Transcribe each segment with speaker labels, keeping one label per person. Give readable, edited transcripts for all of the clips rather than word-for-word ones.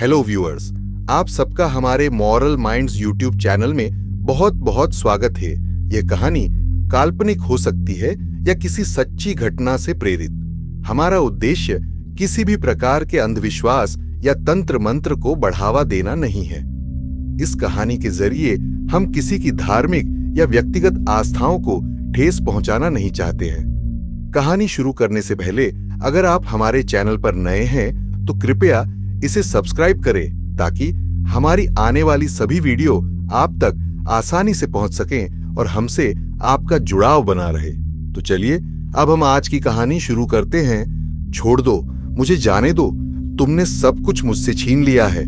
Speaker 1: Hello viewers, आप सबका हमारे मॉरल माइंड्स यूट्यूब चैनल में बहुत बहुत स्वागत है। यह कहानी काल्पनिक हो सकती है या किसी सच्ची घटना से प्रेरित। हमारा उद्देश्य किसी भी प्रकार के अंधविश्वास या तंत्र मंत्र को बढ़ावा देना नहीं है। इस कहानी के जरिए हम किसी की धार्मिक या व्यक्तिगत आस्थाओं को ठेस पहुंचाना नहीं चाहते हैं। कहानी शुरू करने से पहले अगर आप हमारे चैनल पर नए हैं तो कृपया इसे सब्सक्राइब करें ताकि हमारी आने वाली सभी वीडियो आप तक आसानी से पहुंच सकें और हमसे आपका जुड़ाव बना रहे। तो चलिए अब हम आज की कहानी शुरू करते हैं। छोड़ दो, मुझे जाने दो। तुमने सब कुछ मुझसे छीन लिया है।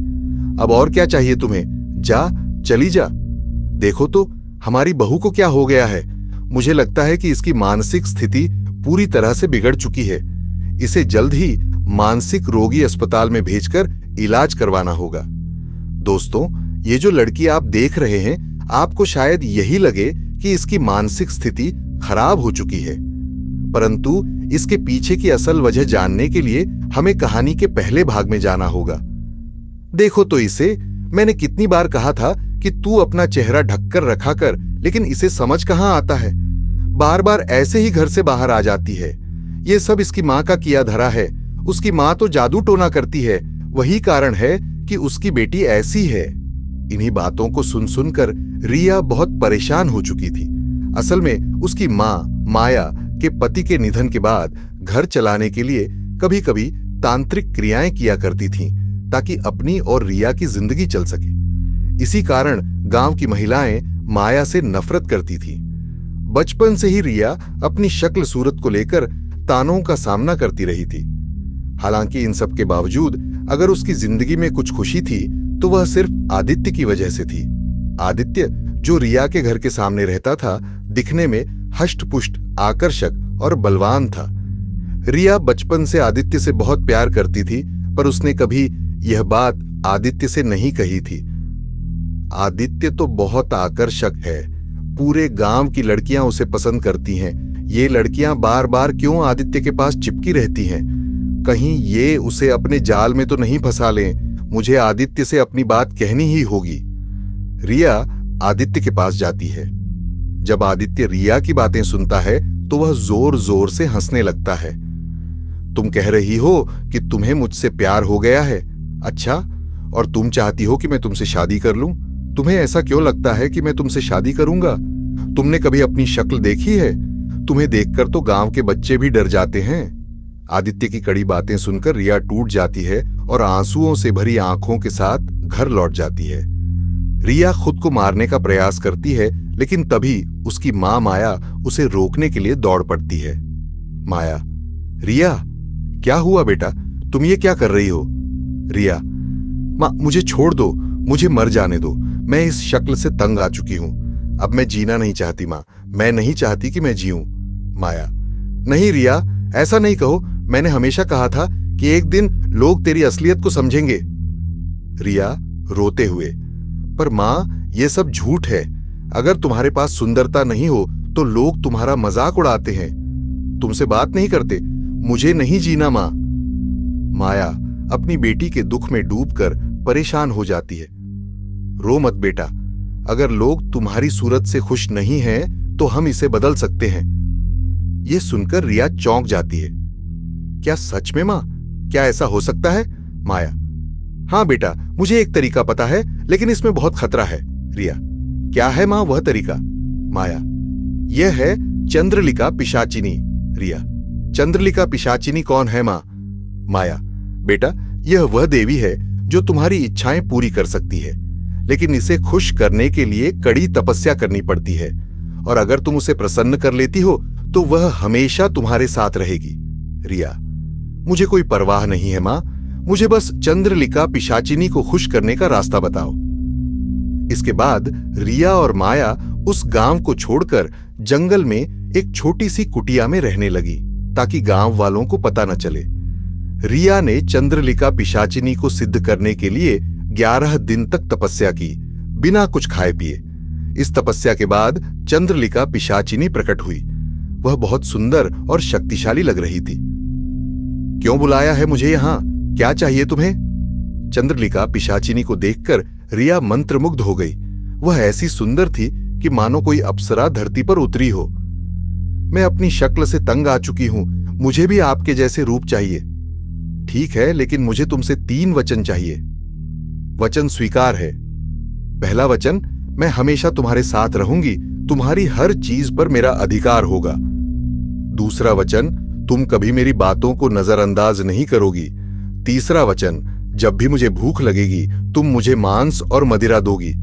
Speaker 1: अब और क्या चाहिए तुम्हें? जा, चली जा। देखो तो हमारी बहू को क्या हो गया है। मुझे लगता है कि इसकी मानसिक स्थिति पूरी तरह से बिगड़ चुकी है। इसे जल्द ही मानसिक रोगी अस्पताल में भेजकर इलाज करवाना होगा। दोस्तों, ये जो लड़की आप देख रहे हैं, आपको शायद यही लगे कि इसकी मानसिक स्थिति खराब हो चुकी है, परंतु इसके पीछे की असल वजह जानने के लिए हमें कहानी के पहले भाग में जाना होगा। देखो तो इसे, मैंने कितनी बार कहा था कि तू अपना चेहरा ढककर रखा कर, लेकिन इसे समझ कहां आता है। बार बार ऐसे ही घर से बाहर आ जाती है। ये सब इसकी मां का किया धरा है। उसकी मां तो जादू टोना करती है, वही कारण है कि उसकी बेटी ऐसी है। इन्हीं बातों को सुन सुनकर रिया बहुत परेशान हो चुकी थी। असल में उसकी मां माया के पति के निधन के बाद घर चलाने के लिए कभी कभी तांत्रिक क्रियाएं किया करती थीं ताकि अपनी और रिया की जिंदगी चल सके। इसी कारण गांव की महिलाएं माया से नफरत करती थीं। बचपन से ही रिया अपनी शक्ल सूरत को लेकर तानों का सामना करती रही थी। हालांकि इन सब के बावजूद अगर उसकी जिंदगी में कुछ खुशी थी तो वह सिर्फ आदित्य की वजह से थी। आदित्य, जो रिया के घर के सामने रहता था, दिखने में हष्ट-पुष्ट, आकर्षक और बलवान था। रिया बचपन से आदित्य से बहुत प्यार करती थी, पर उसने कभी यह बात आदित्य से नहीं कही थी। आदित्य तो बहुत आकर्षक है। पूरे गांव की लड़कियां उसे पसंद करती हैं। ये लड़कियां बार बार क्यों आदित्य के पास चिपकी रहती हैं? कहीं ये उसे अपने जाल में तो नहीं फंसा लें। मुझे आदित्य से अपनी बात कहनी ही होगी। रिया आदित्य के पास जाती है। जब आदित्य रिया की बातें सुनता है तो वह जोर जोर से हंसने लगता है। तुम कह रही हो कि तुम्हें मुझसे प्यार हो गया है? अच्छा, और तुम चाहती हो कि मैं तुमसे शादी कर लूं? तुम्हें ऐसा क्यों लगता है कि मैं तुमसे शादी करूंगा? तुमने कभी अपनी शक्ल देखी है? तुम्हें देखकर तो गांव के बच्चे भी डर जाते हैं। आदित्य की कड़ी बातें सुनकर रिया टूट जाती है और आंसुओं से भरी आंखों के साथ घर लौट जाती है। रिया खुद को मारने का प्रयास करती है, लेकिन तभी उसकी मां माया उसे रोकने के लिए दौड़ पड़ती है। माया, रिया, क्या हुआ बेटा? तुम ये क्या कर रही हो? रिया, मां, मुझे छोड़ दो, मुझे मर जाने दो। मैं इस शक्ल से तंग आ चुकी हूं। अब मैं जीना नहीं चाहती मां। मैं नहीं चाहती कि मैं जीऊं। माया, नहीं रिया, ऐसा नहीं कहो। मैंने हमेशा कहा था कि एक दिन लोग तेरी असलियत को समझेंगे। रिया रोते हुए, पर मां, ये सब झूठ है। अगर तुम्हारे पास सुंदरता नहीं हो तो लोग तुम्हारा मजाक उड़ाते हैं, तुमसे बात नहीं करते। मुझे नहीं जीना मां। माया अपनी बेटी के दुख में डूबकर परेशान हो जाती है। रो मत बेटा, अगर लोग तुम्हारी सूरत से खुश नहीं हैं तो हम इसे बदल सकते हैं। यह सुनकर रिया चौंक जाती है। क्या सच में मां? क्या ऐसा हो सकता है? माया, हां बेटा, मुझे एक तरीका पता है, लेकिन इसमें बहुत खतरा है। रिया, क्या है मां वह तरीका? माया, यह है चंद्रलिका पिशाचिनी। रिया, चंद्रलिका पिशाचिनी कौन है मां? माया, बेटा, यह वह देवी है जो तुम्हारी इच्छाएं पूरी कर सकती है, लेकिन इसे खुश करने के लिए कड़ी तपस्या करनी पड़ती है, और अगर तुम उसे प्रसन्न कर लेती हो तो वह हमेशा तुम्हारे साथ रहेगी। रिया, मुझे कोई परवाह नहीं है मां। मुझे बस चंद्रलिका पिशाचिनी को खुश करने का रास्ता बताओ। इसके बाद रिया और माया उस गांव को छोड़कर जंगल में एक छोटी सी कुटिया में रहने लगी ताकि गांव वालों को पता न चले। रिया ने चंद्रलिका पिशाचिनी को सिद्ध करने के लिए 11 दिन तक तपस्या की, बिना कुछ खाए पिए। इस तपस्या के बाद चंद्रलिका पिशाचिनी प्रकट हुई। वह बहुत सुंदर और शक्तिशाली लग रही थी। क्यों बुलाया है मुझे यहां? क्या चाहिए तुम्हें? चंद्रलिका पिशाचिनी को देखकर रिया मंत्रमुग्ध हो गई। वह ऐसी सुंदर थी कि मानो कोई अप्सरा धरती पर उतरी हो। मैं अपनी शक्ल से तंग आ चुकी हूं, मुझे भी आपके जैसे रूप चाहिए। ठीक है, लेकिन मुझे तुमसे 3 वचन चाहिए। वचन स्वीकार है। पहला वचन, मैं हमेशा तुम्हारे साथ रहूंगी, तुम्हारी हर चीज पर मेरा अधिकार होगा। दूसरा वचन, तुम कभी मेरी बातों को नजरअंदाज नहीं करोगी। तीसरा वचन, जब भी मुझे भूख लगेगी तुम मुझे मांस और मदिरा दोगी।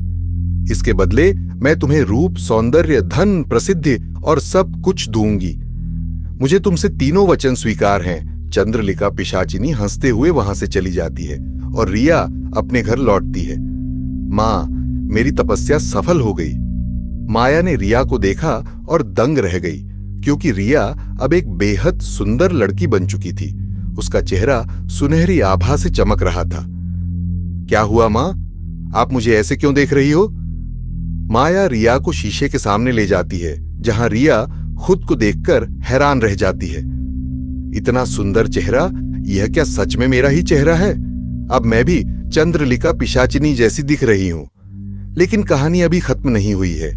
Speaker 1: इसके बदले मैं तुम्हें रूप, सौंदर्य, धन, प्रसिद्धि और सब कुछ दूंगी। मुझे तुमसे तीनों वचन स्वीकार हैं। चंद्रलिका पिशाचिनी हंसते हुए वहां से चली जाती है और रिया अपने घर लौटती है। मां, मेरी तपस्या सफल हो गई। माया ने रिया को देखा और दंग रह गई, क्योंकि रिया अब एक बेहद सुंदर लड़की बन चुकी थी। उसका चेहरा सुनहरी आभा से चमक रहा था। क्या हुआ मां? आप मुझे ऐसे क्यों देख रही हो? माया रिया को शीशे के सामने ले जाती है, जहां रिया खुद को देखकर हैरान रह जाती है। इतना सुंदर चेहरा, यह क्या सच में मेरा ही चेहरा है? अब मैं भी चंद्रलिका पिशाचिनी जैसी दिख रही हूं। लेकिन कहानी अभी खत्म नहीं हुई है।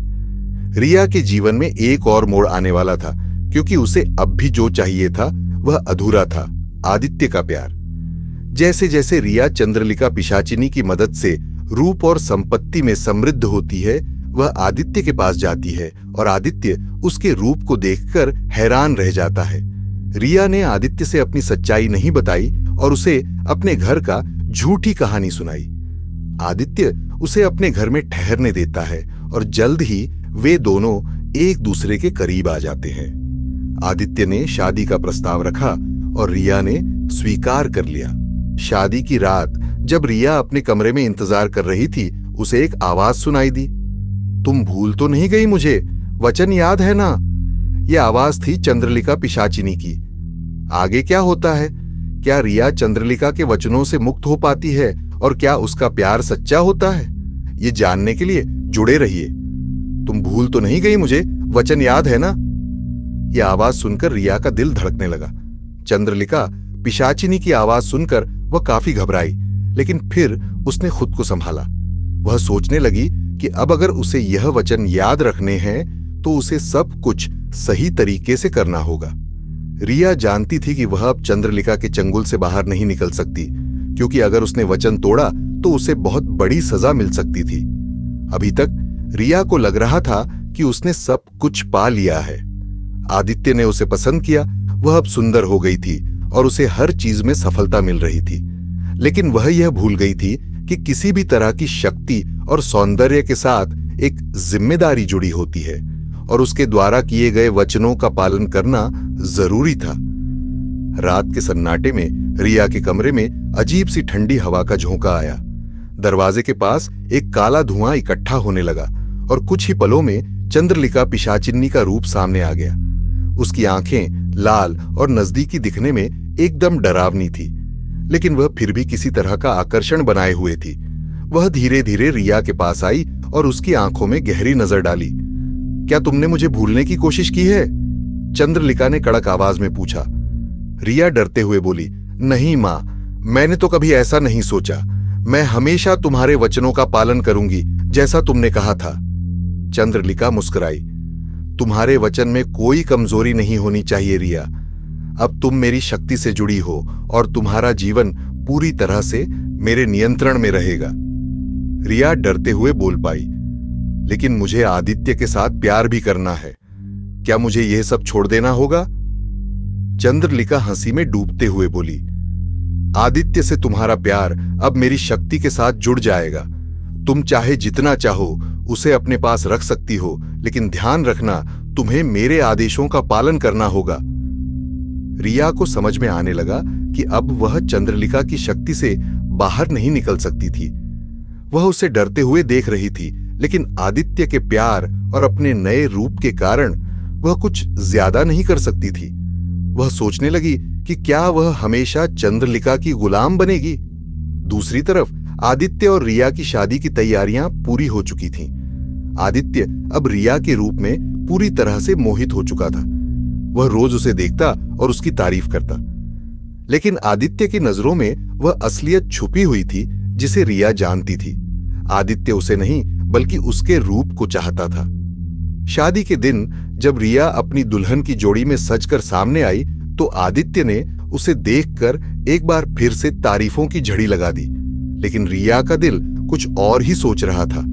Speaker 1: रिया के जीवन में एक और मोड़ आने वाला था, क्योंकि उसे अब भी जो चाहिए था वह अधूरा था, आदित्य का प्यार। जैसे जैसे रिया चंद्रलिका पिशाचिनी की मदद से रूप और संपत्ति में समृद्ध होती है, वह आदित्य के पास जाती है और आदित्य उसके रूप को देखकर हैरान रह जाता है। रिया ने आदित्य से अपनी सच्चाई नहीं बताई और उसे अपने घर का झूठी कहानी सुनाई। आदित्य उसे अपने घर में ठहरने देता है और जल्द ही वे दोनों एक दूसरे के करीब आ जाते हैं। आदित्य ने शादी का प्रस्ताव रखा और रिया ने स्वीकार कर लिया। शादी की रात जब रिया अपने कमरे में इंतजार कर रही थी, उसे एक आवाज सुनाई दी। तुम भूल तो नहीं गई मुझे? वचन याद है ना? यह आवाज थी चंद्रलिका पिशाचिनी की। आगे क्या होता है? क्या रिया चंद्रलिका के वचनों से मुक्त हो पाती है और क्या उसका प्यार सच्चा होता है? ये जानने के लिए जुड़े रहिए। तुम भूल तो नहीं गई मुझे? वचन याद है ना? यह आवाज सुनकर रिया का दिल धड़कने लगा। चंद्रलिका पिशाचिनी की आवाज सुनकर वह काफी घबराई, लेकिन फिर उसने खुद को संभाला। वह सोचने लगी कि अब अगर उसे यह वचन याद रखने हैं तो उसे सब कुछ सही तरीके से करना होगा। रिया जानती थी कि वह अब चंद्रलिका के चंगुल से बाहर नहीं निकल सकती, क्योंकि अगर उसने वचन तोड़ा तो उसे बहुत बड़ी सजा मिल सकती थी। अभी तक रिया को लग रहा था कि उसने सब कुछ पा लिया है। आदित्य ने उसे पसंद किया, वह अब सुंदर हो गई थी और उसे हर चीज में सफलता मिल रही थी। लेकिन वह यह भूल गई थी कि किसी भी तरह की शक्ति और सौंदर्य के साथ एक जिम्मेदारी जुड़ी होती है और उसके द्वारा किए गए वचनों का पालन करना जरूरी था। रात के सन्नाटे में रिया के कमरे में अजीब सी ठंडी हवा का झोंका आया। दरवाजे के पास एक काला धुआं इकट्ठा होने लगा और कुछ ही पलों में चंद्रलिका पिशाचिनी का रूप सामने आ गया। उसकी आंखें लाल और नजदीकी दिखने में एकदम डरावनी थी, लेकिन वह फिर भी किसी तरह का आकर्षण बनाए हुए थी। वह धीरे धीरे रिया के पास आई और उसकी आंखों में गहरी नजर डाली। क्या तुमने मुझे भूलने की कोशिश की है? चंद्रलिका ने कड़क आवाज में पूछा। रिया डरते हुए बोली, नहीं मां, मैंने तो कभी ऐसा नहीं सोचा। मैं हमेशा तुम्हारे वचनों का पालन करूंगी, जैसा तुमने कहा था। चंद्रलिका मुस्कुराई। तुम्हारे वचन में कोई कमजोरी नहीं होनी चाहिए रिया। अब तुम मेरी शक्ति से जुड़ी हो और तुम्हारा जीवन पूरी तरह से मेरे नियंत्रण में रहेगा। रिया डरते हुए बोल पाई, लेकिन मुझे आदित्य के साथ प्यार भी करना है। क्या मुझे यह सब छोड़ देना होगा? चंद्रलिका हंसी में डूबते हुए बोली, आदित्य से तुम्हारा प्यार अब मेरी शक्ति के साथ जुड़ जाएगा। तुम चाहे जितना चाहो उसे अपने पास रख सकती हो, लेकिन ध्यान रखना तुम्हें मेरे आदेशों का पालन करना होगा। रिया को समझ में आने लगा कि अब वह चंद्रलिका की शक्ति से बाहर नहीं निकल सकती थी। वह उसे डरते हुए देख रही थी, लेकिन आदित्य के प्यार और अपने नए रूप के कारण वह कुछ ज्यादा नहीं कर सकती थी। वह सोचने लगी कि क्या वह हमेशा चंद्रलिका की गुलाम बनेगी। दूसरी तरफ आदित्य और रिया की शादी की तैयारियां पूरी हो चुकी थीं। आदित्य अब रिया के रूप में पूरी तरह से मोहित हो चुका था। वह रोज उसे देखता और उसकी तारीफ करता, लेकिन आदित्य की नजरों में वह असलियत छुपी हुई थी, जिसे रिया जानती थी। आदित्य उसे नहीं बल्कि उसके रूप को चाहता था। शादी के दिन जब रिया अपनी दुल्हन की जोड़ी में सजकर सामने आई तो आदित्य ने उसे देखकर एक बार फिर से तारीफों की झड़ी लगा दी। लेकिन रिया का दिल कुछ और ही सोच रहा था।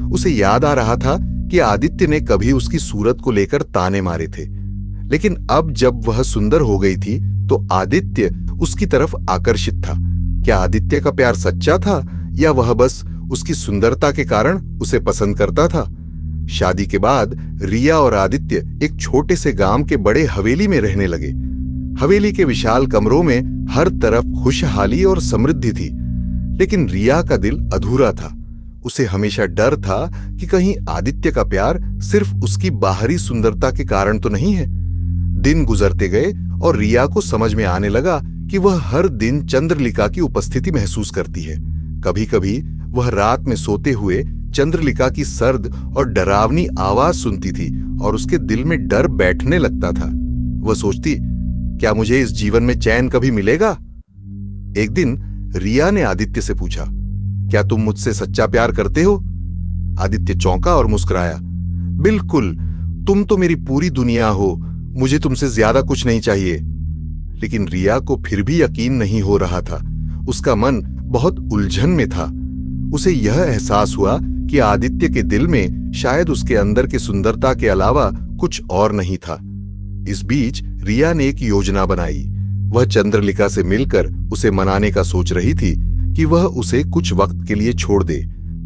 Speaker 1: उसे याद आ रहा था कि आदित्य ने कभी उसकी सूरत को लेकर ताने मारे थे, लेकिन अब जब वह सुंदर हो गई थी तो आदित्य उसकी तरफ आकर्षित था। क्या आदित्य का प्यार सच्चा था या वह बस उसकी सुंदरता के कारण उसे पसंद करता था? शादी के बाद रिया और आदित्य एक छोटे से गांव के बड़े हवेली में रहने लगे। हवेली के विशाल कमरों में हर तरफ खुशहाली और समृद्धि थी, लेकिन रिया का दिल अधूरा था। उसे हमेशा डर था कि कहीं आदित्य का प्यार सिर्फ उसकी बाहरी सुंदरता के कारण तो नहीं है। दिन गुजरते गए और रिया को समझ में आने लगा कि वह हर दिन चंद्रलिका की उपस्थिति महसूस करती है। कभी कभी वह रात में सोते हुए चंद्रलिका की सर्द और डरावनी आवाज सुनती थी और उसके दिल में डर बैठने लगता था। वह सोचती, क्या मुझे इस जीवन में चैन कभी मिलेगा? एक दिन रिया ने आदित्य से पूछा, क्या तुम मुझसे सच्चा प्यार करते हो? आदित्य चौंका और मुस्कुराया, बिल्कुल, तुम तो मेरी पूरी दुनिया हो, मुझे तुमसे ज्यादा कुछ नहीं चाहिए। लेकिन रिया को फिर भी यकीन नहीं हो रहा था। उसका मन बहुत उलझन में था। उसे यह एहसास हुआ कि आदित्य के दिल में शायद उसके अंदर की सुंदरता के अलावा कुछ और नहीं था। इस बीच रिया ने एक योजना बनाई। वह चंद्रलिका से मिलकर उसे मनाने का सोच रही थी कि वह उसे कुछ वक्त के लिए छोड़ दे,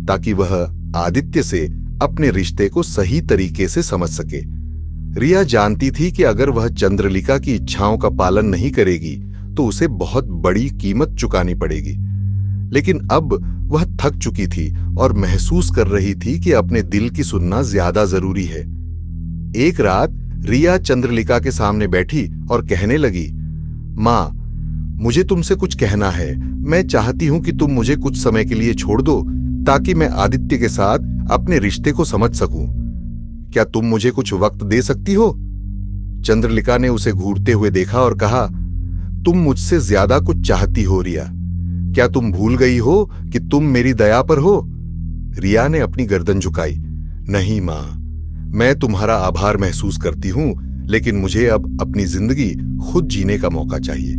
Speaker 1: ताकि वह आदित्य से अपने रिश्ते को सही तरीके से समझ सके। रिया जानती थी कि अगर वह चंद्रलिका की इच्छाओं का पालन नहीं करेगी तो उसे बहुत बड़ी कीमत चुकानी पड़ेगी। लेकिन अब वह थक चुकी थी और महसूस कर रही थी कि अपने दिल की सुनना ज्यादा जरूरी है। एक रात रिया चंद्रलिका के सामने बैठी और कहने लगी, मां, मुझे तुमसे कुछ कहना है। मैं चाहती हूं कि तुम मुझे कुछ समय के लिए छोड़ दो ताकि मैं आदित्य के साथ अपने रिश्ते को समझ सकूं। क्या तुम मुझे कुछ वक्त दे सकती हो? चंद्रलिका ने उसे घूरते हुए देखा और कहा, तुम मुझसे ज्यादा कुछ चाहती हो रिया। क्या तुम भूल गई हो कि तुम मेरी दया पर हो? रिया ने अपनी गर्दन झुकाई। नहीं मां, मैं तुम्हारा आभार महसूस करती हूं, लेकिन मुझे अब अपनी जिंदगी खुद जीने का मौका चाहिए।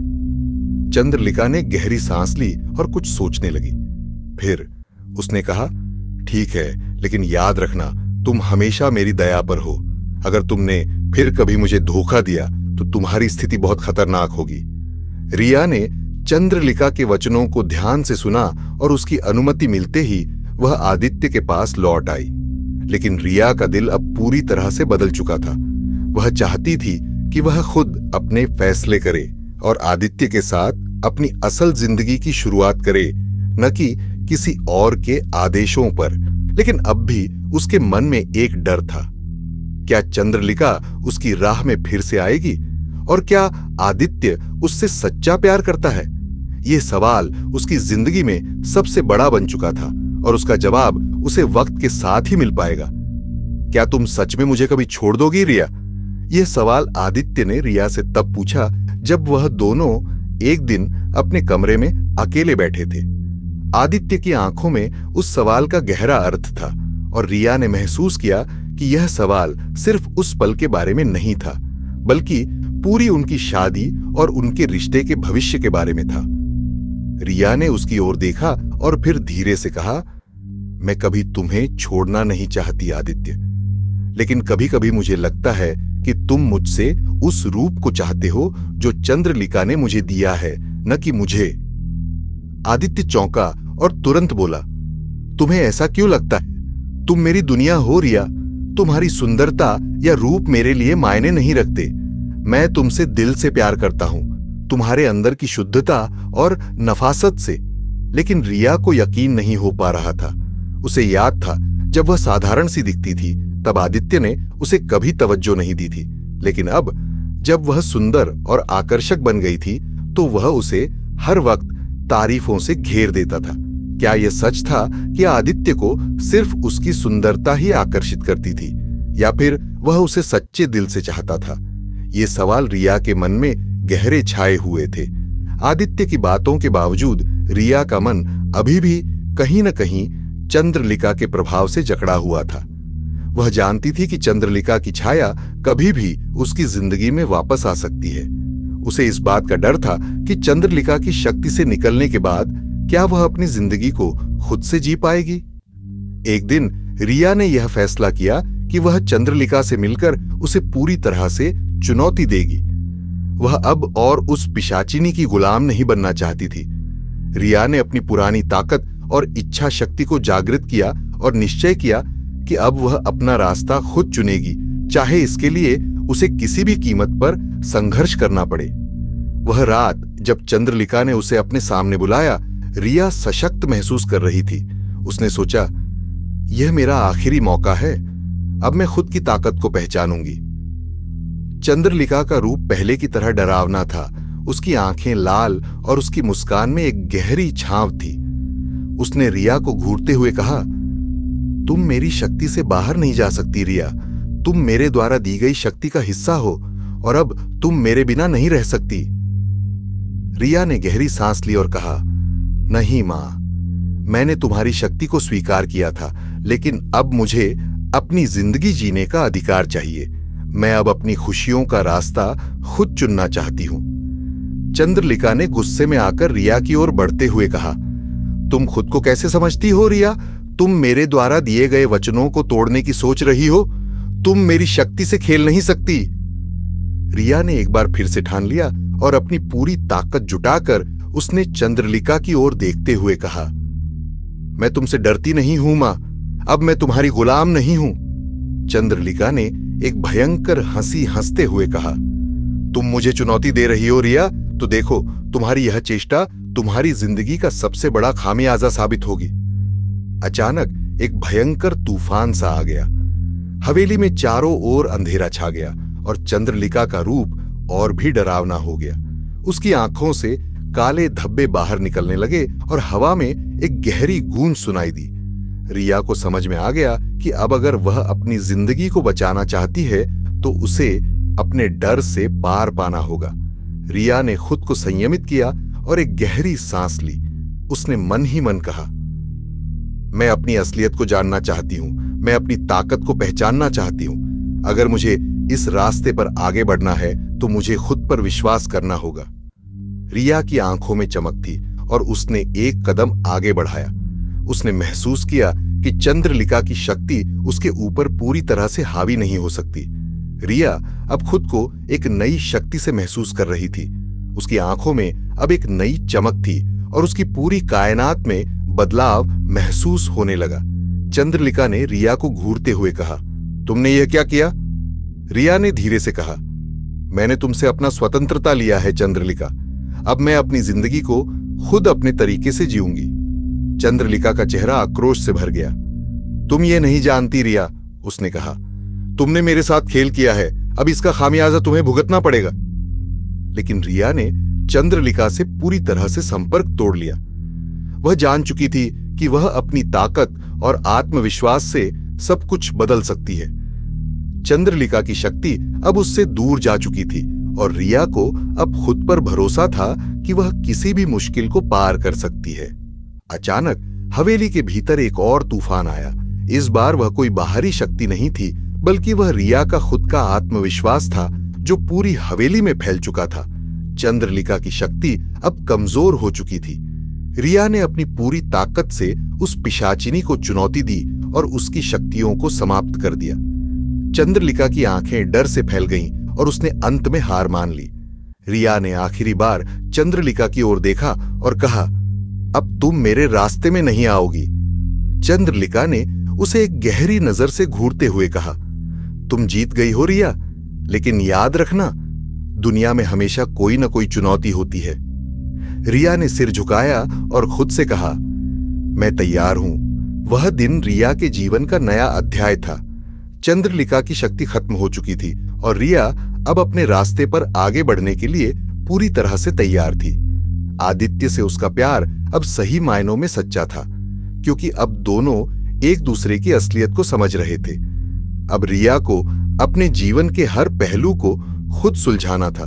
Speaker 1: चंद्रलिका ने गहरी सांस ली और कुछ सोचने लगी। फिर उसने कहा, ठीक है, लेकिन याद रखना, तुम हमेशा मेरी दया पर हो। अगर तुमने फिर कभी मुझे धोखा दिया तो तुम्हारी स्थिति बहुत खतरनाक होगी। रिया ने चंद्रलिका के वचनों को ध्यान से सुना और उसकी अनुमति मिलते ही वह आदित्य के पास लौट आई। लेकिन रिया का दिल अब पूरी तरह से बदल चुका था। वह चाहती थी कि वह खुद अपने फैसले करे और आदित्य के साथ अपनी असल जिंदगी की शुरुआत करे, न कि किसी और के आदेशों पर। लेकिन अब भी उसके मन में एक डर था। क्या चंद्रलिका उसकी राह में फिर से आएगी? और क्या आदित्य उससे सच्चा प्यार करता है? यह सवाल उसकी जिंदगी में सबसे बड़ा बन चुका था और उसका जवाब उसे वक्त के साथ ही मिल पाएगा। क्या तुम सच में मुझे कभी छोड़ दोगी रिया? यह सवाल आदित्य ने रिया से तब पूछा जब वह दोनों एक दिन अपने कमरे में अकेले बैठे थे। आदित्य की आंखों में उस सवाल का गहरा अर्थ था और रिया ने महसूस किया कि यह सवाल सिर्फ उस पल के बारे में नहीं था, बल्कि पूरी उनकी शादी और उनके रिश्ते के भविष्य के बारे में था। रिया ने उसकी ओर देखा और फिर धीरे से कहा, मैं कभी तुम्हें छोड़ना नहीं चाहती आदित्य, लेकिन कभी कभी मुझे लगता है कि तुम मुझसे उस रूप को चाहते हो जो चंद्रलिका ने मुझे दिया है, न कि मुझे। आदित्य चौंका और तुरंत बोला, तुम्हें ऐसा क्यों लगता है? तुम मेरी दुनिया हो रिया। तुम्हारी सुंदरता या रूप मेरे लिए मायने नहीं रखते। मैं तुमसे दिल से प्यार करता हूं, तुम्हारे अंदर की शुद्धता और नफासत से। लेकिन रिया को यकीन नहीं हो पा रहा था। उसे याद था जब वह साधारण सी दिखती थी तब आदित्य ने उसे कभी तवज्जो नहीं दी थी, लेकिन अब जब वह सुंदर और आकर्षक बन गई थी तो वह उसे हर वक्त तारीफों से घेर देता था। क्या यह सच था कि आदित्य को सिर्फ उसकी सुंदरता ही आकर्षित करती थी, या फिर वह उसे सच्चे दिल से चाहता था? ये सवाल रिया के मन में गहरे छाए हुए थे। आदित्य की बातों के बावजूद रिया का मन अभी भी कहीं न कहीं चंद्रलिका के प्रभाव से जकड़ा हुआ था। वह जानती थी कि चंद्रलिका की छाया कभी भी उसकी जिंदगी में वापस आ सकती है। उसे इस बात का डर था कि चंद्रलिका की शक्ति से निकलने के बाद क्या वह अपनी जिंदगी को खुद से जी पाएगी। एक दिन रिया ने यह फैसला किया कि वह चंद्रलिका से मिलकर उसे पूरी तरह से चुनौती देगी। वह अब और उस पिशाचिनी की गुलाम नहीं बनना चाहती थी। रिया ने अपनी पुरानी ताकत और इच्छा शक्ति को जागृत किया और निश्चय किया कि अब वह अपना रास्ता खुद चुनेगी, चाहे इसके लिए उसे किसी भी कीमत पर संघर्ष करना पड़े। वह रात जब चंद्रलिका ने उसे अपने सामने बुलाया, रिया सशक्त महसूस कर रही थी। उसने सोचा, यह मेरा आखिरी मौका है, अब मैं खुद की ताकत को पहचानूंगी। चंद्रलिका का रूप पहले की तरह डरावना था। उसकी आंखें लाल और उसकी मुस्कान में एक गहरी छांव थी। उसने रिया को घूरते हुए कहा, तुम मेरी शक्ति से बाहर नहीं जा सकती रिया। तुम मेरे द्वारा दी गई शक्ति का हिस्सा हो और अब तुम मेरे बिना नहीं रह सकती। रिया ने गहरी सांस ली और कहा, नहीं मां, मैंने तुम्हारी शक्ति को स्वीकार किया था, लेकिन अब मुझे अपनी जिंदगी जीने का अधिकार चाहिए। मैं अब अपनी खुशियों का रास्ता खुद चुनना चाहती हूं। चंद्रलिका ने गुस्से में आकर रिया की ओर बढ़ते हुए कहा, तुम खुद को कैसे समझती हो रिया? तुम मेरे द्वारा दिए गए वचनों को तोड़ने की सोच रही हो। तुम मेरी शक्ति से खेल नहीं सकती। रिया ने एक बार फिर से ठान लिया और अपनी पूरी ताकत जुटाकर उसने चंद्रलिका की ओर देखते हुए कहा, मैं तुमसे डरती नहीं हूं मां, अब मैं तुम्हारी गुलाम नहीं हूं। चंद्रलिका ने एक भयंकर हंसी हंसते हुए कहा, तुम मुझे चुनौती दे रही हो रिया, तो देखो तुम्हारी यह चेष्टा तुम्हारी जिंदगी का सबसे बड़ा खामियाजा साबित होगी। अचानक एक भयंकर तूफान सा आ गया। हवेली में चारों ओर अंधेरा छा गया और चंद्रलिका का रूप और भी डरावना हो गया। उसकी आंखों से काले धब्बे बाहर निकलने लगे और हवा में एक गहरी गूंज सुनाई दी। रिया को समझ में आ गया कि अब अगर वह अपनी जिंदगी को बचाना चाहती है तो उसे अपने डर से पार पाना होगा। रिया ने खुद को संयमित किया और एक गहरी सांस ली। उसने मन ही मन कहा, मैं अपनी असलियत को जानना चाहती हूं, मैं अपनी ताकत को पहचानना चाहती हूं। अगर मुझे इस रास्ते पर आगे बढ़ना है तो मुझे खुद पर विश्वास करना होगा। रिया की आंखों में चमक थी और उसने एक कदम आगे बढ़ाया। उसने महसूस किया कि चंद्रलिका की शक्ति उसके ऊपर पूरी तरह से हावी नहीं हो सकती। रिया अब खुद को एक नई शक्ति से महसूस कर रही थी। उसकी आंखों में अब एक नई चमक थी और उसकी पूरी कायनात में बदलाव महसूस होने लगा। चंद्रलिका ने रिया को घूरते हुए कहा, तुमने यह क्या किया? रिया ने धीरे से कहा, मैंने तुमसे अपना स्वतंत्रता लिया है चंद्रलिका। अब मैं अपनी जिंदगी को खुद अपने तरीके से जीऊंगी। चंद्रलिका का चेहरा आक्रोश से भर गया। तुम ये नहीं जानती रिया, उसने कहा, तुमने मेरे साथ खेल किया है, अब इसका खामियाजा तुम्हें भुगतना पड़ेगा। लेकिन रिया ने चंद्रलिका से पूरी तरह से संपर्क तोड़ लिया। वह जान चुकी थी कि वह अपनी ताकत और आत्मविश्वास से सब कुछ बदल सकती है। चंद्रलिका की शक्ति अब उससे दूर जा चुकी थी और रिया को अब खुद पर भरोसा था कि वह किसी भी मुश्किल को पार कर सकती है। अचानक हवेली के भीतर एक और तूफान आया। इस बार वह कोई बाहरी शक्ति नहीं थी, बल्कि वह रिया का खुद का आत्मविश्वास था जो पूरी हवेली में फैल चुका था। चंद्रलिका की शक्ति अब कमजोर हो चुकी थी। रिया ने अपनी पूरी ताकत से उस पिशाचिनी को चुनौती दी और उसकी शक्तियों को समाप्त कर दिया। चंद्रलिका की आंखें डर से फैल गईं और उसने अंत में हार मान ली। रिया ने आखिरी बार चंद्रलिका की ओर देखा और कहा, अब तुम मेरे रास्ते में नहीं आओगी। चंद्रलिका ने उसे एक गहरी नजर से घूरते हुए कहा, तुम जीत गई हो रिया, लेकिन याद रखना, दुनिया में हमेशा कोई न कोई चुनौती होती है। रिया ने सिर झुकाया और खुद से कहा, मैं तैयार हूं। वह दिन रिया के जीवन का नया अध्याय था। चंद्रलिका की शक्ति खत्म हो चुकी थी और रिया अब अपने रास्ते पर आगे बढ़ने के लिए पूरी तरह से तैयार थी। आदित्य से उसका प्यार अब सही मायनों में सच्चा था, क्योंकि अब दोनों एक दूसरे की असलियत को समझ रहे थे। अब रिया को अपने जीवन के हर पहलू को खुद सुलझाना था।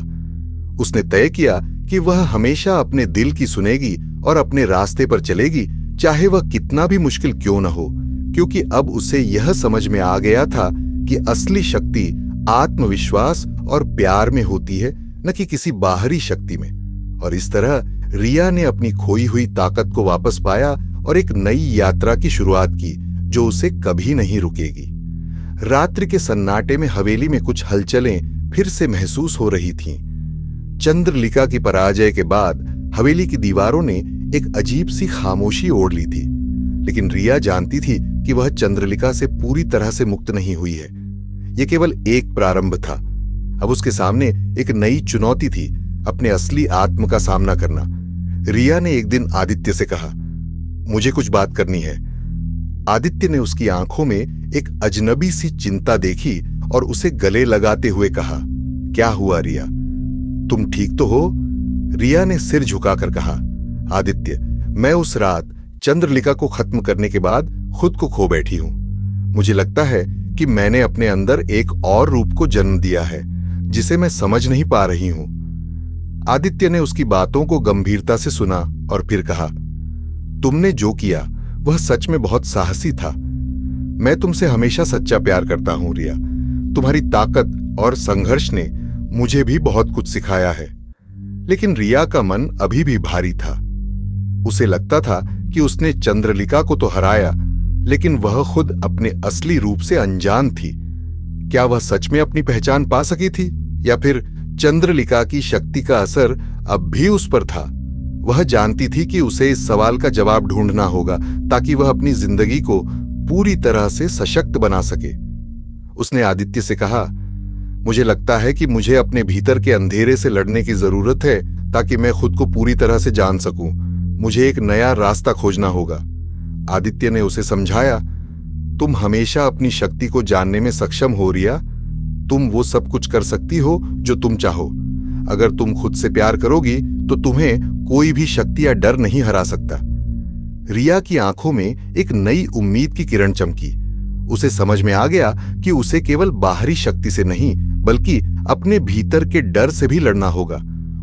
Speaker 1: उसने तय किया कि वह हमेशा अपने दिल की सुनेगी और अपने रास्ते पर चलेगी, चाहे वह कितना भी मुश्किल क्यों न हो, क्योंकि अब उसे यह समझ में आ गया था कि असली शक्ति आत्मविश्वास और प्यार में होती है, न कि किसी बाहरी शक्ति में। और इस तरह रिया ने अपनी खोई हुई ताकत को वापस पाया और एक नई यात्रा की शुरुआत की जो उसे कभी नहीं रुकेगी। रात्रि के सन्नाटे में हवेली में कुछ हलचलें फिर से महसूस हो रही थीं। चंद्रलिका की पराजय के बाद हवेली की दीवारों ने एक अजीब सी खामोशी ओढ़ ली थी, लेकिन रिया जानती थी कि वह चंद्रलिका से पूरी तरह से मुक्त नहीं हुई है। यह केवल एक प्रारंभ था। अब उसके सामने एक नई चुनौती थी, अपने असली आत्म का सामना करना। रिया ने एक दिन आदित्य से कहा, मुझे कुछ बात करनी है। आदित्य ने उसकी आंखों में एक अजनबी सी चिंता देखी और उसे गले लगाते हुए कहा, क्या हुआ रिया, तुम ठीक तो हो? रिया ने सिर झुकाकर कहा, आदित्य, मैं उस रात चंद्रलिका को खत्म करने के बाद खुद को खो बैठी हूं। मुझे लगता है कि मैंने अपने अंदर एक और रूप को जन्म दिया है जिसे मैं समझ नहीं पा रही हूं। आदित्य ने उसकी बातों को गंभीरता से सुना और फिर कहा, तुमने जो किया वह सच में बहुत साहसी था। मैं तुमसे हमेशा सच्चा प्यार करता हूं रिया। तुम्हारी ताकत और संघर्ष ने मुझे भी बहुत कुछ सिखाया है। लेकिन रिया का मन अभी भी भारी था। उसे लगता था कि उसने चंद्रलिका को तो हराया, लेकिन वह खुद अपने असली रूप से अनजान थी। क्या वह सच में अपनी पहचान पा सकी थी, या फिर चंद्रलिका की शक्ति का असर अब भी उस पर था? वह जानती थी कि उसे इस सवाल का जवाब ढूंढना होगा ताकि वह अपनी जिंदगी को पूरी तरह से सशक्त बना सके। उसने आदित्य से कहा, मुझे लगता है कि मुझे अपने भीतर के अंधेरे से लड़ने की जरूरत है ताकि मैं खुद को पूरी तरह से जान सकूं। मुझे एक नया रास्ता खोजना होगा। आदित्य ने उसे समझाया, तुम हमेशा अपनी शक्ति को जानने में सक्षम हो रिया। तुम वो सब कुछ कर सकती हो जो तुम चाहो। अगर तुम खुद से प्यार करोगी तो तुम्हें कोई भी शक्ति या डर नहीं हरा सकता। रिया की आंखों में एक नई उम्मीद की किरण चमकी। उसे समझ में आ गया कि उसे केवल बाहरी शक्ति से नहीं बल्कि अपने भीतर के डर से भी लड़ना होगा।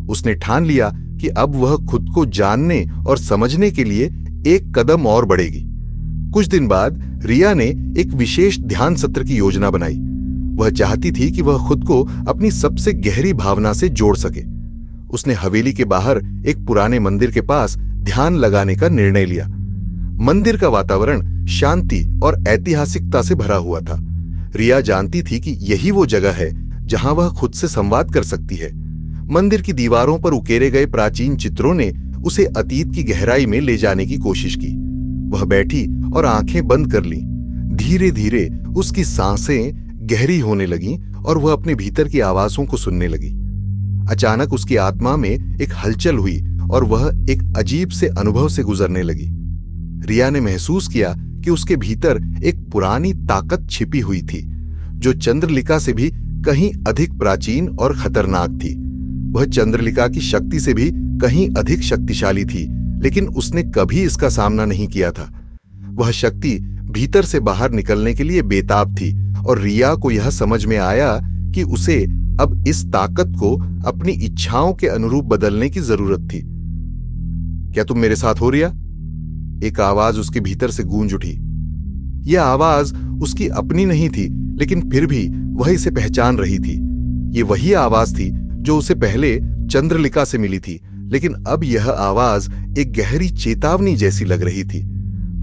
Speaker 1: उसने ठान लिया कि अब वह खुद को जानने और समझने के लिए एक कदम और बढ़ेगी। कुछ दिन बाद रिया ने एक विशेष ध्यान सत्र की योजना बनाई। वह चाहती थी कि वह खुद को अपनी सबसे गहरी भावना से जोड़ सके। उसने हवेली के बाहर एक पुराने मंदिर के पास ध्यान लगाने का निर्णय लिया। मंदिर का वातावरण शांति और ऐतिहासिकता से भरा हुआ था। रिया जानती थी कि यही वो जगह है जहां वह खुद से संवाद कर सकती है। मंदिर की दीवारों पर उकेरे गए प्राचीन चित्रों ने उसे अतीत की गहराई में ले जाने की कोशिश की। वह बैठी और आंखें बंद कर लीं। धीरे धीरे उसकी सांसें गहरी होने लगीं और वह अपने भीतर की आवाजों को सुनने लगी। अचानक उसकी आत्मा में एक हलचल हुई और वह एक अजीब से अनुभव से गुजरने लगी। रिया ने महसूस किया कि उसके भीतर एक पुरानी ताकत छिपी हुई थी जो चंद्रलिका से भी कहीं अधिक प्राचीन और खतरनाक थी। वह चंद्रलिका की शक्ति से भी कहीं अधिक शक्तिशाली थी, लेकिन उसने कभी इसका सामना नहीं किया था। वह शक्ति भीतर से बाहर निकलने के लिए बेताब थी और रिया को यह समझ में आया कि उसे अब इस ताकत को अपनी इच्छाओं के अनुरूप बदलने की जरूरत थी। क्या तुम मेरे साथ हो रिया? एक आवाज उसके भीतर से गूंज उठी। यह आवाज उसकी अपनी नहीं थी, लेकिन फिर भी वह इसे पहचान रही थी। ये वही आवाज थी जो उसे पहले चंद्रलिका से मिली थी, लेकिन अब यह आवाज एक गहरी चेतावनी जैसी लग रही थी।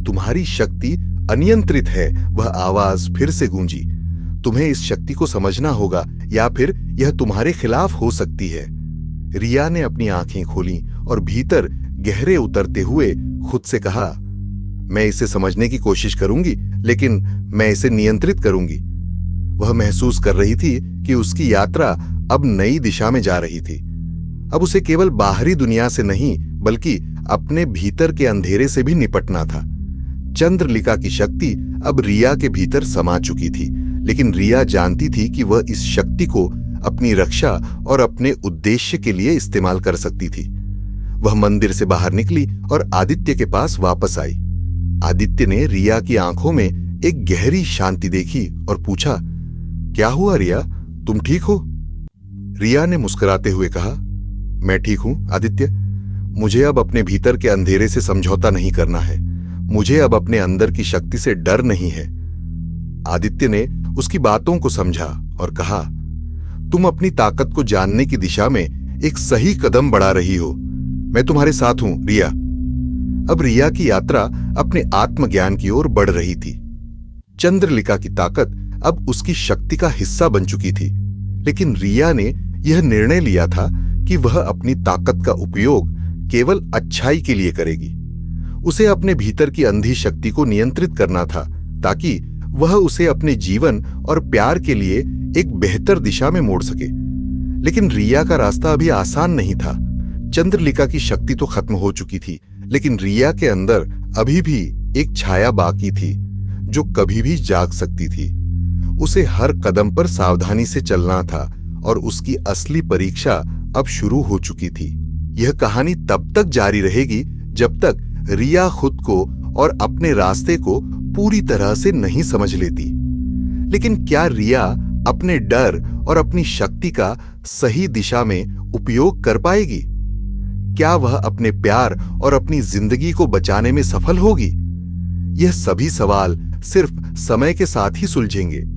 Speaker 1: तुम्हारी शक्ति अनियंत्रित है, वह आवाज फिर से गूंजी। तुम्हें इस शक्ति को समझना होगा या फिर यह तुम्हारे खिलाफ हो सकती है। रिया ने अपनी आंखें खोलीं और भीतर गहरे उतरते हुए खुद से कहा, मैं इसे समझने की कोशिश करूंगी, लेकिन मैं इसे नियंत्रित करूंगी। वह महसूस कर रही थी कि उसकी यात्रा अब नई दिशा में जा रही थी। अब उसे केवल बाहरी दुनिया से नहीं बल्कि अपने भीतर के अंधेरे से भी निपटना था। चंद्रलिका की शक्ति अब रिया के भीतर समा चुकी थी, लेकिन रिया जानती थी कि वह इस शक्ति को अपनी रक्षा और अपने उद्देश्य के लिए इस्तेमाल कर सकती थी। वह मंदिर से बाहर निकली और आदित्य के पास वापस आई। आदित्य ने रिया की आंखों में एक गहरी शांति देखी और पूछा, क्या हुआ रिया, तुम ठीक हो? रिया ने मुस्कुराते हुए कहा, मैं ठीक हूं आदित्य। मुझे अब अपने भीतर के अंधेरे से समझौता नहीं करना है। मुझे अब अपने अंदर की शक्ति से डर नहीं है। आदित्य ने उसकी बातों को समझा और कहा, तुम अपनी ताकत को जानने की दिशा में एक सही कदम बढ़ा रही हो। मैं तुम्हारे साथ हूं, रिया। अब रिया की यात्रा अपने आत्मज्ञान की ओर बढ़ रही थी। चंद्रलिका की ताकत अब उसकी शक्ति का हिस्सा बन चुकी थी, लेकिन रिया ने यह निर्णय लिया था कि वह अपनी ताकत का उपयोग केवल अच्छाई के लिए करेगी। उसे अपने भीतर की अंधी शक्ति को नियंत्रित करना था, ताकि वह उसे अपने जीवन और प्यार के लिए एक बेहतर दिशा में मोड़ सके। लेकिन रिया का रास्ता अभी आसान नहीं था। चंद्रलिका की शक्ति तो खत्म हो चुकी थी, लेकिन रिया के अंदर अभी भी एक छाया बाकी थी, जो कभी भी जाग सकती थी। उसे हर कदम पर सावधानी से चलना था और उसकी असली परीक्षा अब शुरू हो चुकी थी। यह कहानी तब तक जारी रहेगी जब तक रिया खुद को और अपने रास्ते को पूरी तरह से नहीं समझ लेती। लेकिन क्या रिया अपने डर और अपनी शक्ति का सही दिशा में उपयोग कर पाएगी? क्या वह अपने प्यार और अपनी जिंदगी को बचाने में सफल होगी? यह सभी सवाल सिर्फ समय के साथ ही सुलझेंगे।